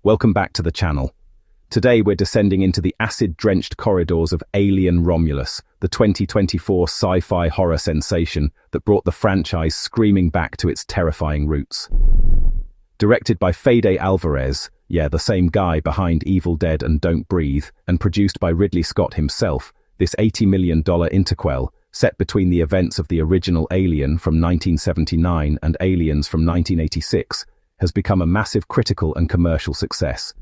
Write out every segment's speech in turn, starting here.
Welcome back to the channel. Today we're descending into the acid-drenched corridors of Alien Romulus, the 2024 sci-fi horror sensation that brought the franchise screaming back to its terrifying roots. Directed by Fede Álvarez, the same guy behind Evil Dead and Don't Breathe, and produced by Ridley Scott himself, this $80 million interquel, set between the events of the original Alien from 1979 and Aliens from 1986, has become a massive critical and commercial success.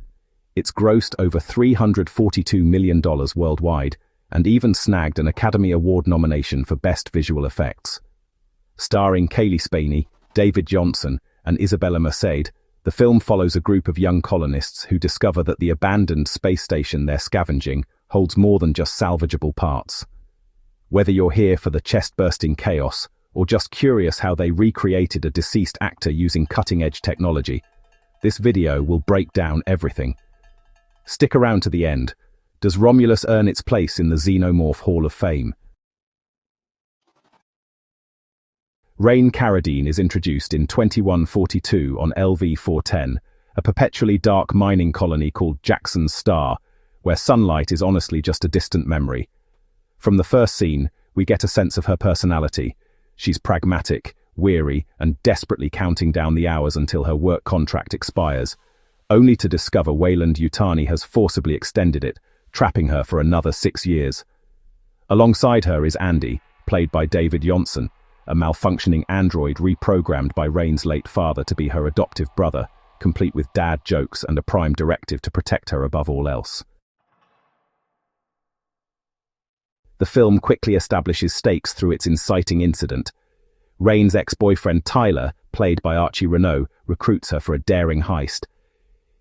It's grossed over $342 million worldwide, and even snagged an Academy Award nomination for Best Visual Effects. Starring Cailee Spaeny, David Jonsson, and Isabela Merced, the film follows a group of young colonists who discover that the abandoned space station they're scavenging holds more than just salvageable parts. Whether you're here for the chest-bursting chaos, or just curious how they recreated a deceased actor using cutting-edge technology, this video will break down everything. Stick around to the end. Does Romulus earn its place in the Xenomorph Hall of Fame? Rain Carradine is introduced in 2142 on LV-410, a perpetually dark mining colony called Jackson's Star, where sunlight is honestly just a distant memory. From the first scene, we get a sense of her personality. She's pragmatic, weary, and desperately counting down the hours until her work contract expires, only to discover Weyland-Yutani has forcibly extended it, trapping her for another 6 years. Alongside her is Andy, played by David Jonsson, a malfunctioning android reprogrammed by Rain's late father to be her adoptive brother, complete with dad jokes and a prime directive to protect her above all else. The film quickly establishes stakes through its inciting incident. Rain's ex-boyfriend Tyler, played by Archie Renaux, recruits her for a daring heist.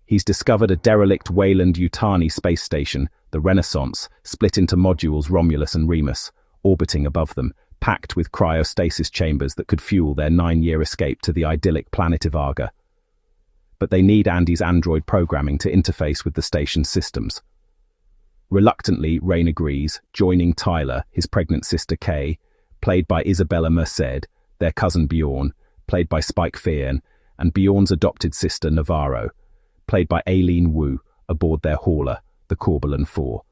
He's discovered a derelict Weyland-Yutani space station, the Renaissance, split into modules Romulus and Remus, orbiting above them, packed with cryostasis chambers that could fuel their 9-year escape to the idyllic planet Ivaga. But they need Andy's android programming to interface with the station's systems. Reluctantly, Rain agrees, joining Tyler, his pregnant sister Kay, played by Isabela Merced, their cousin Bjorn, played by Spike Fearn, and Bjorn's adopted sister Navarro, played by Aileen Wu, aboard their hauler, the Corbelan 4.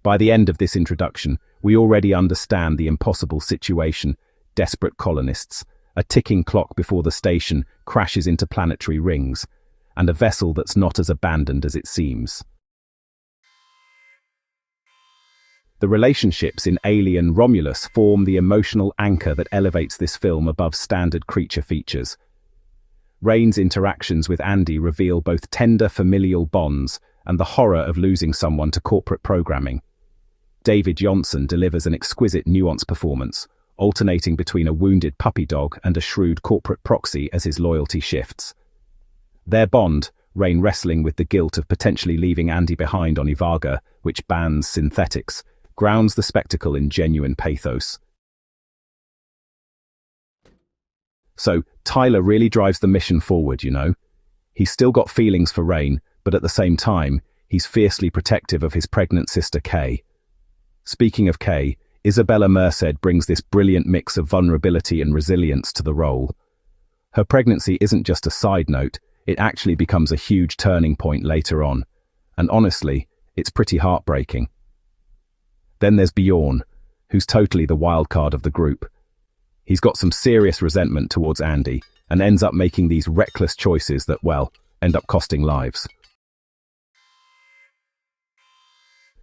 By the end of this introduction, we already understand the impossible situation: desperate colonists, a ticking clock before the station crashes into planetary rings, and a vessel that's not as abandoned as it seems. The relationships in Alien Romulus form the emotional anchor that elevates this film above standard creature features. Rain's interactions with Andy reveal both tender familial bonds and the horror of losing someone to corporate programming. David Jonsson delivers an exquisite nuanced performance, alternating between a wounded puppy dog and a shrewd corporate proxy as his loyalty shifts. Their bond, Rain wrestling with the guilt of potentially leaving Andy behind on Ivaga, which bans synthetics, grounds the spectacle in genuine pathos. So, Tyler really drives the mission forward, He's still got feelings for Rain, but at the same time, he's fiercely protective of his pregnant sister Kay. Speaking of Kay, Isabela Merced brings this brilliant mix of vulnerability and resilience to the role. Her pregnancy isn't just a side note, it actually becomes a huge turning point later on. And honestly, it's pretty heartbreaking. Then there's Bjorn, who's totally the wild card of the group. He's got some serious resentment towards Andy, and ends up making these reckless choices that, end up costing lives.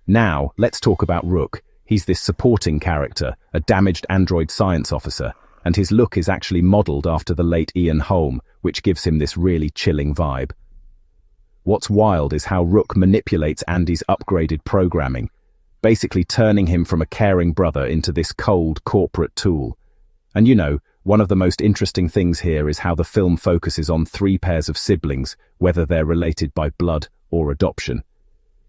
Now, let's talk about Rook. He's this supporting character, a damaged android science officer, and his look is actually modelled after the late Ian Holm, which gives him this really chilling vibe. What's wild is how Rook manipulates Andy's upgraded programming, basically turning him from a caring brother into this cold corporate tool. And one of the most interesting things here is how the film focuses on 3 pairs of siblings, whether they're related by blood or adoption.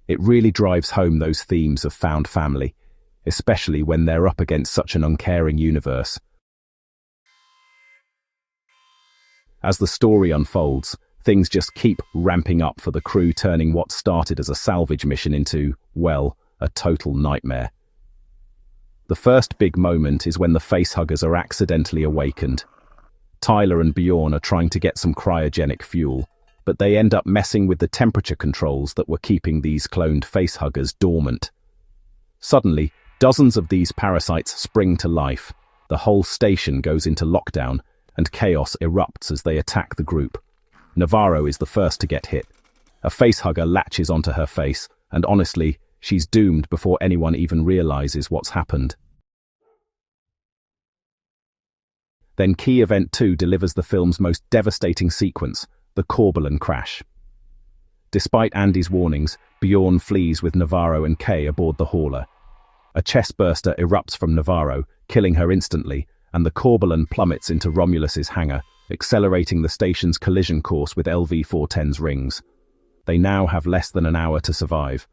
It really drives home those themes of found family, especially when they're up against such an uncaring universe. As the story unfolds, things just keep ramping up for the crew, turning what started as a salvage mission into, a total nightmare. The first big moment is when the facehuggers are accidentally awakened. Tyler and Bjorn are trying to get some cryogenic fuel, but they end up messing with the temperature controls that were keeping these cloned facehuggers dormant. Suddenly, dozens of these parasites spring to life. The whole station goes into lockdown, and chaos erupts as they attack the group. Navarro is the first to get hit. A facehugger latches onto her face, and honestly, she's doomed before anyone even realizes what's happened. Then Key Event 2 delivers the film's most devastating sequence, the Corbelan crash. Despite Andy's warnings, Bjorn flees with Navarro and Kay aboard the hauler. A chestburster erupts from Navarro, killing her instantly, and the Corbelan plummets into Romulus's hangar, accelerating the station's collision course with LV-410's rings. They now have less than an hour to survive.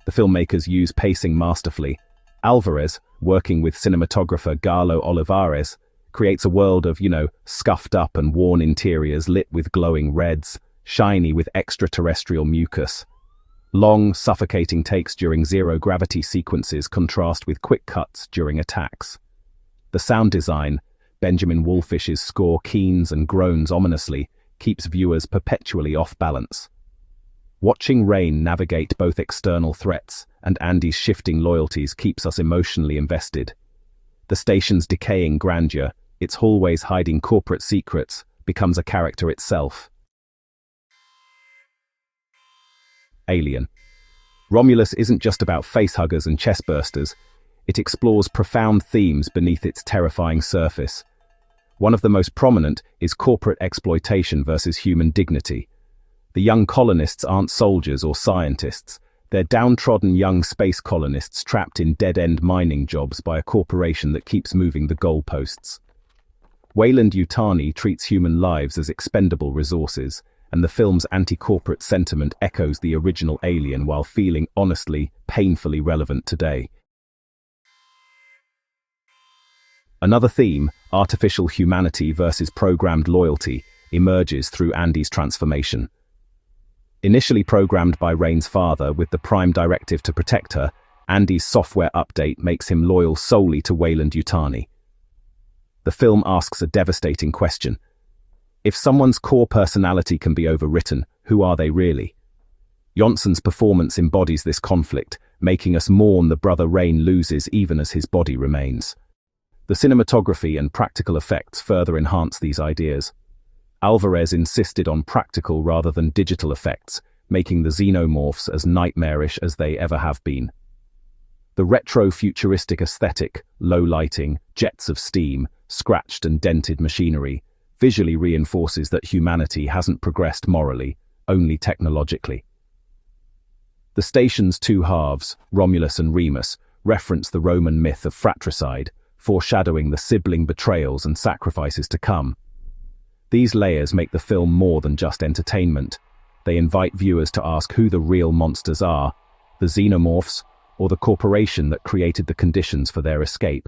The filmmakers use pacing masterfully. Álvarez, working with cinematographer Galo Olivares, creates a world of, scuffed up and worn interiors lit with glowing reds, shiny with extraterrestrial mucus. Long, suffocating takes during zero-gravity sequences contrast with quick cuts during attacks. The sound design, Benjamin Wallfish's score keens and groans ominously, keeps viewers perpetually off balance. Watching Rain navigate both external threats and Andy's shifting loyalties keeps us emotionally invested. The station's decaying grandeur, its hallways hiding corporate secrets, becomes a character itself. Alien. Romulus isn't just about facehuggers and chestbursters. It explores profound themes beneath its terrifying surface. One of the most prominent is corporate exploitation versus human dignity. The young colonists aren't soldiers or scientists. They're downtrodden young space colonists trapped in dead-end mining jobs by a corporation that keeps moving the goalposts. Weyland-Yutani treats human lives as expendable resources, and the film's anti-corporate sentiment echoes the original Alien while feeling honestly, painfully relevant today. Another theme, artificial humanity versus programmed loyalty, emerges through Andy's transformation. Initially programmed by Rain's father with the prime directive to protect her, Andy's software update makes him loyal solely to Weyland-Yutani. The film asks a devastating question. If someone's core personality can be overwritten, who are they really? Jonsson's performance embodies this conflict, making us mourn the brother Rain loses even as his body remains. The cinematography and practical effects further enhance these ideas. Álvarez insisted on practical rather than digital effects, making the xenomorphs as nightmarish as they ever have been. The retro-futuristic aesthetic, low lighting, jets of steam, scratched and dented machinery, visually reinforces that humanity hasn't progressed morally, only technologically. The station's two halves, Romulus and Remus, reference the Roman myth of fratricide, foreshadowing the sibling betrayals and sacrifices to come. These layers make the film more than just entertainment. They invite viewers to ask who the real monsters are, the xenomorphs, or the corporation that created the conditions for their escape.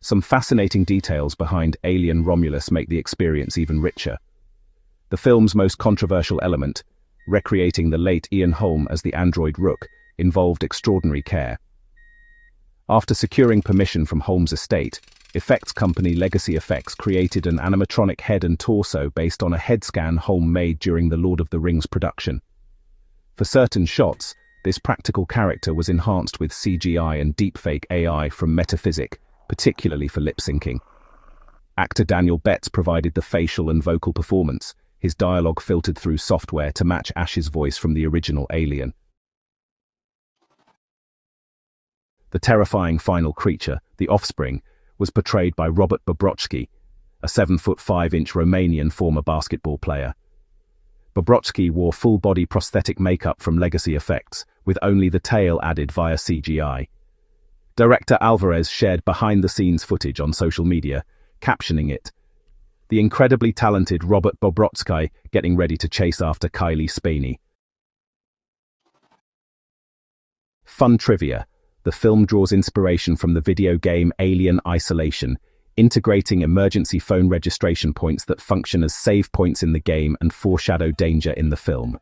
Some fascinating details behind Alien Romulus make the experience even richer. The film's most controversial element, recreating the late Ian Holm as the android Rook, involved extraordinary care. After securing permission from Holmes' estate, effects company Legacy Effects created an animatronic head and torso based on a head scan Holm made during the Lord of the Rings production. For certain shots, this practical character was enhanced with CGI and deepfake AI from Metaphysic, particularly for lip-syncing. Actor Daniel Betts provided the facial and vocal performance, his dialogue filtered through software to match Ash's voice from the original Alien. The terrifying final creature, the Offspring, was portrayed by Robert Bobrotsky, a 7'5" Romanian former basketball player. Bobrotsky wore full-body prosthetic makeup from Legacy Effects, with only the tail added via CGI. Director Álvarez shared behind-the-scenes footage on social media, captioning it, "The incredibly talented Robert Bobrotsky getting ready to chase after Cailee Spaeny." Fun trivia. The film draws inspiration from the video game Alien Isolation, integrating emergency phone registration points that function as save points in the game and foreshadow danger in the film.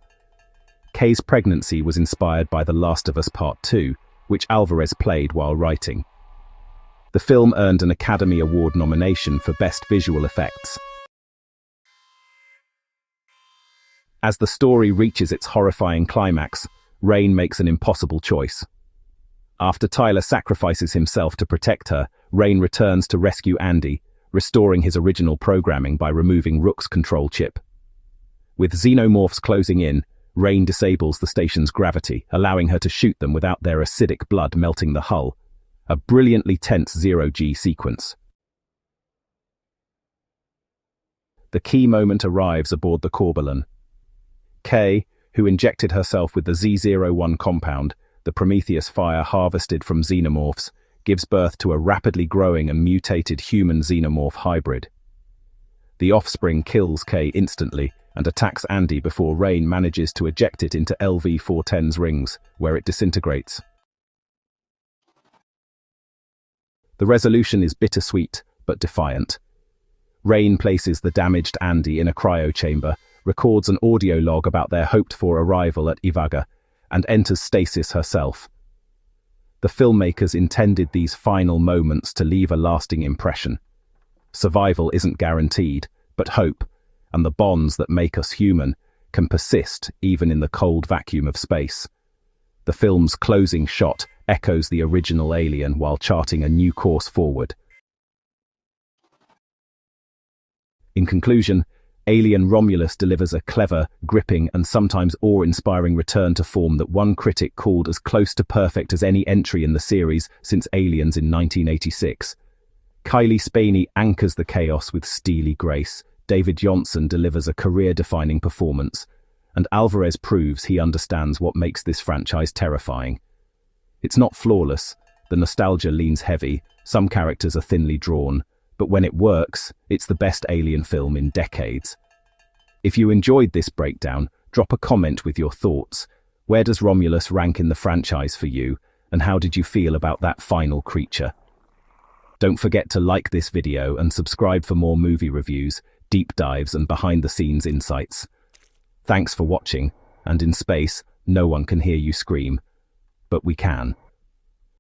Kay's pregnancy was inspired by The Last of Us Part 2, which Álvarez played while writing. The film earned an Academy Award nomination for Best Visual Effects. As the story reaches its horrifying climax, Rain makes an impossible choice. After Tyler sacrifices himself to protect her, Rain returns to rescue Andy, restoring his original programming by removing Rook's control chip. With xenomorphs closing in, Rain disables the station's gravity, allowing her to shoot them without their acidic blood melting the hull. A brilliantly tense zero-G sequence. The key moment arrives aboard the Corbelan. Kay, who injected herself with the Z01 compound, the Prometheus fire harvested from xenomorphs, gives birth to a rapidly growing and mutated human-xenomorph hybrid. The offspring kills Kay instantly and attacks Andy before Rain manages to eject it into LV-410's rings, where it disintegrates. The resolution is bittersweet, but defiant. Rain places the damaged Andy in a cryo chamber, records an audio log about their hoped-for arrival at Ivaga, and enters stasis herself. The filmmakers intended these final moments to leave a lasting impression. Survival isn't guaranteed, but hope, and the bonds that make us human, can persist even in the cold vacuum of space. The film's closing shot echoes the original Alien while charting a new course forward. In conclusion, Alien Romulus delivers a clever, gripping, and sometimes awe-inspiring return to form that one critic called as close to perfect as any entry in the series since Aliens in 1986. Cailee Spaeny anchors the chaos with steely grace, David Jonsson delivers a career-defining performance, and Álvarez proves he understands what makes this franchise terrifying. It's not flawless, the nostalgia leans heavy, some characters are thinly drawn, but when it works, it's the best Alien film in decades. If you enjoyed this breakdown, drop a comment with your thoughts. Where does Romulus rank in the franchise for you, and how did you feel about that final creature? Don't forget to like this video and subscribe for more movie reviews, deep dives, and behind-the-scenes insights. Thanks for watching, and in space, no one can hear you scream. But we can.